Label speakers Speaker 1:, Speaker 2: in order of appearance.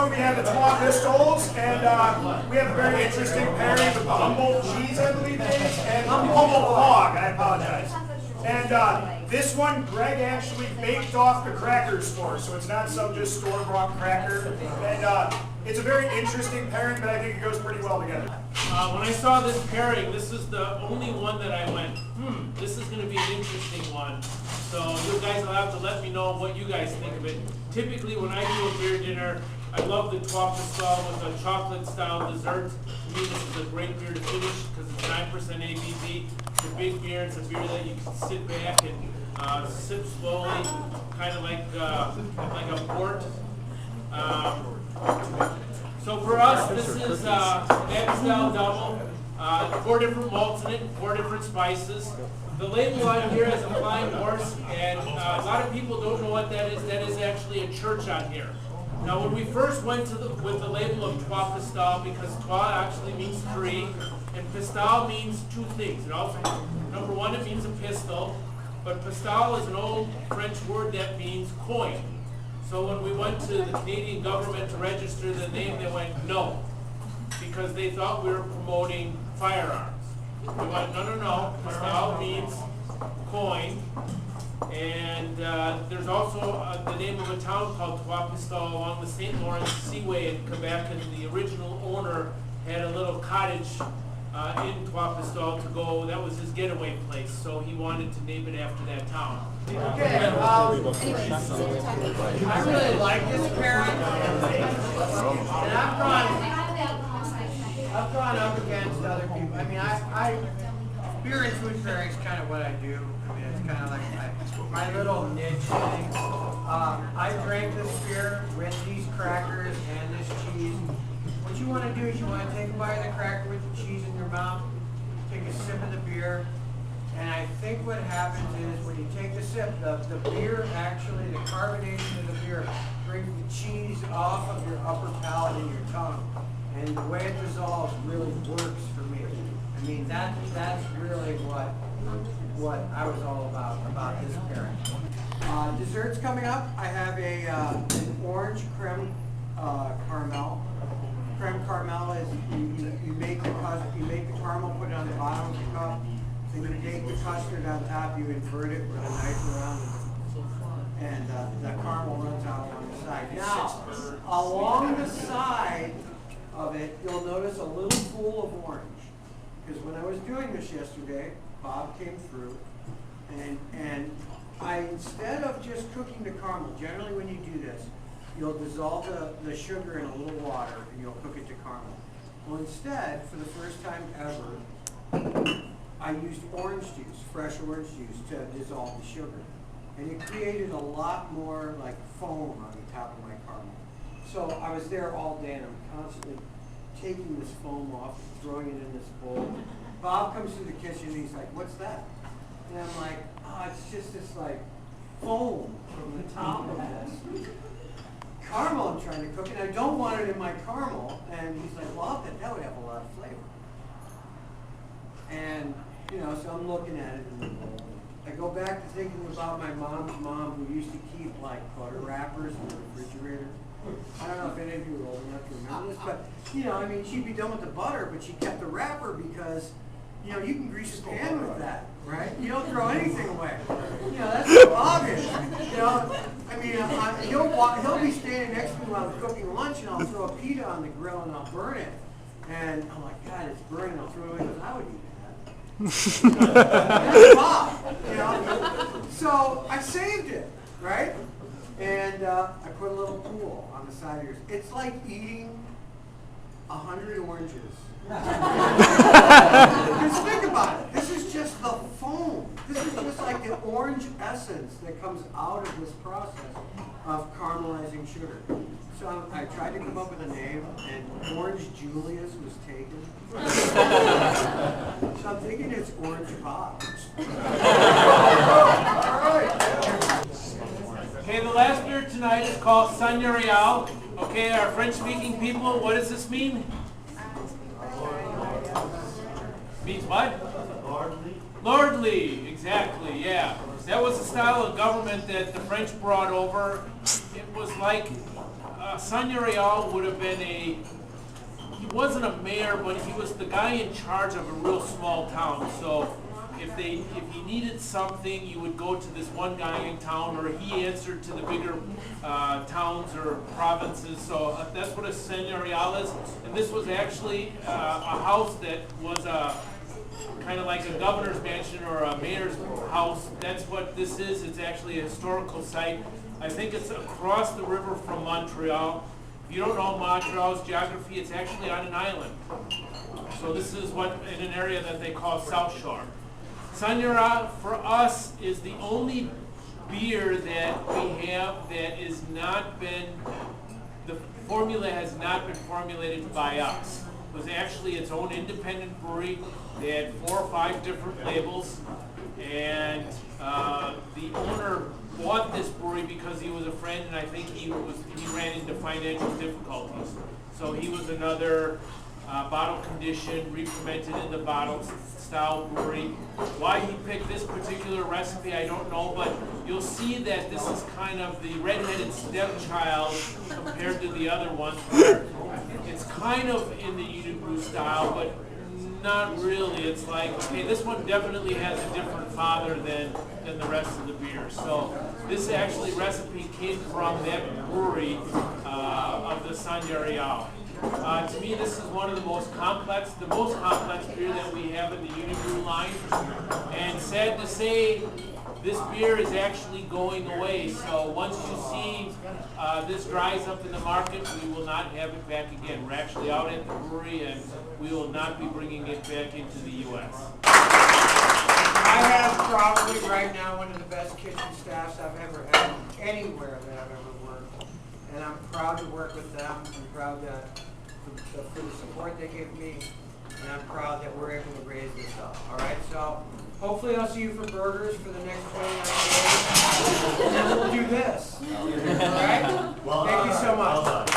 Speaker 1: one we have the Trois Pistols, and we have a very interesting pairing with the Humboldt cheese, I believe it is, and Humboldt log, I apologize. And this one, Greg actually baked off the crackers for, so it's not some just store-bought cracker. And it's a very interesting pairing, but I think it goes pretty well together.
Speaker 2: When I saw this pairing, this is the only one that I went, this is going to be an interesting one. So you guys will have to let me know what you guys think of it. Typically, when I do a beer dinner, I love the Trois Pistols with a chocolate-style dessert. To me, this is a great beer to finish because it's 9% ABV. It's a big beer. It's a beer that you can sit back and sip slowly, kind of like a port. So for us, this is Amstel Double. 4 different malts in it, 4 different spices. The label on here is a flying horse, and a lot of people don't know what that is. That is actually a church on here. Now, when we first went with the label of Trois Pistoles, because Trois actually means 3, and Pistole means 2 things. It also, number 1, it means a pistol, but Pistole is an old French word that means coin. So when we went to the Canadian government to register the name, they went no, because they thought we were promoting firearms. We went, no, Pistole means coin. And there's also the name of a town called Trois Pistoles along the St. Lawrence Seaway in Quebec, and the original owner had a little cottage in Trois Pistoles to go. That was his getaway place, so he wanted to name it after that town.
Speaker 3: Okay, I really like this pairing, and I've gone up against other people. I mean, beer and food pairing is kind of what I do. I mean, it's kind of like my little niche thing. I drank this beer with these crackers and this cheese. What you want to do is you want to take a bite of the cracker with the cheese in your mouth, take a sip of the beer, and I think what happens is when you take the sip, the beer actually, the carbonation of the beer brings the cheese off of your upper palate and your tongue. And the way it dissolves really works for me. I mean, that's really what I was all about this pairing. Desserts coming up. I have an orange creme caramel. Creme caramel is you make the caramel, put it on the bottom of the cup. Then you take the custard on top, you invert it with a knife around it, and the caramel runs out on the side. Now, along the side of it, you'll notice a little pool of orange. Because when I was doing this yesterday, Bob came through, and I, instead of just cooking the caramel, generally when you do this, you'll dissolve the sugar in a little water and you'll cook it to caramel. Well, instead, for the first time ever, I used orange juice, fresh orange juice, to dissolve the sugar. And it created a lot more like foam on the top of my caramel. So I was there all day and I'm constantly taking this foam off, throwing it in this bowl. Bob comes to the kitchen and he's like, "What's that?" And I'm like, "Oh, it's just this like foam from the top of this caramel I'm trying to cook, and I don't want it in my caramel." And he's like, "Well, I bet that would have a lot of flavor." And so I'm looking at it in the bowl. I go back to thinking about my mom's mom, who used to keep like butter wrappers in the refrigerator. I don't know if any of you are old enough to remember this, but I mean, she'd be done with the butter, but she kept the wrapper because you can grease a pan with that, right? You don't throw anything away. That's so obvious. I mean, he'll be standing next to me while I'm cooking lunch, and I'll throw a pita on the grill and I'll burn it, and I'm like, "God, it's burning." I'll throw it away. I would eat that. That's Bob, So I saved it, right? And I put a little pool on the side of yours. It's like eating 100 oranges. Because think about it. This is just the foam. This is just like the orange essence that comes out of this process of caramelizing sugar. So I tried to come up with a name, and Orange Julius was taken. So I'm thinking it's Orange Bob. All right.
Speaker 2: Okay, the last beer tonight is called Seigneurial. Okay, our French-speaking people, what does this mean? Means what? Lordly. Lordly, exactly, yeah. That was a style of government that the French brought over. It was like Sonia Real would have been he wasn't a mayor, but he was the guy in charge of a real small town. So if you needed something, you would go to this one guy in town, or he answered to the bigger towns or provinces. So that's what a señorial is. And this was actually a house that was kind of like a governor's mansion or a mayor's house. That's what this is. It's actually a historical site. I think it's across the river from Montreal. If you don't know Montreal's geography, it's actually on an island. So this is in an area that they call South Shore. Señora, for us, is the only beer that we have that is not been, the formula has not been formulated by us. It was actually its own independent brewery. They had 4 or 5 different labels, and the owner bought this brewery because he was a friend, and I think he ran into financial difficulties. So he was another bottle conditioned, re-fermented in the bottle style brewery. Why he picked this particular recipe, I don't know, but you'll see that this is kind of the red-headed stepchild compared to the other ones, where it's kind of in the Unibrew style, but not really. It's like, okay, this one definitely has a different father than the rest of the beers. So this actually recipe came from that brewery of the Señorial. To me, this is one of the most complex beer that we have in the Unibrew line. And sad to say, this beer is actually going away. So once you see this dries up in the market, we will not have it back again. We're actually out at the brewery, and we will not be bringing it back into the U.S.
Speaker 3: I have probably right now one of the best kitchen staffs I've ever had anywhere that I've ever worked. And I'm proud to work with them. I'm proud for the support they give me. And I'm proud that we're able to raise this up. All right, so hopefully I'll see you for burgers for the next 29 days. And then we'll do this. All right? Thank you so much.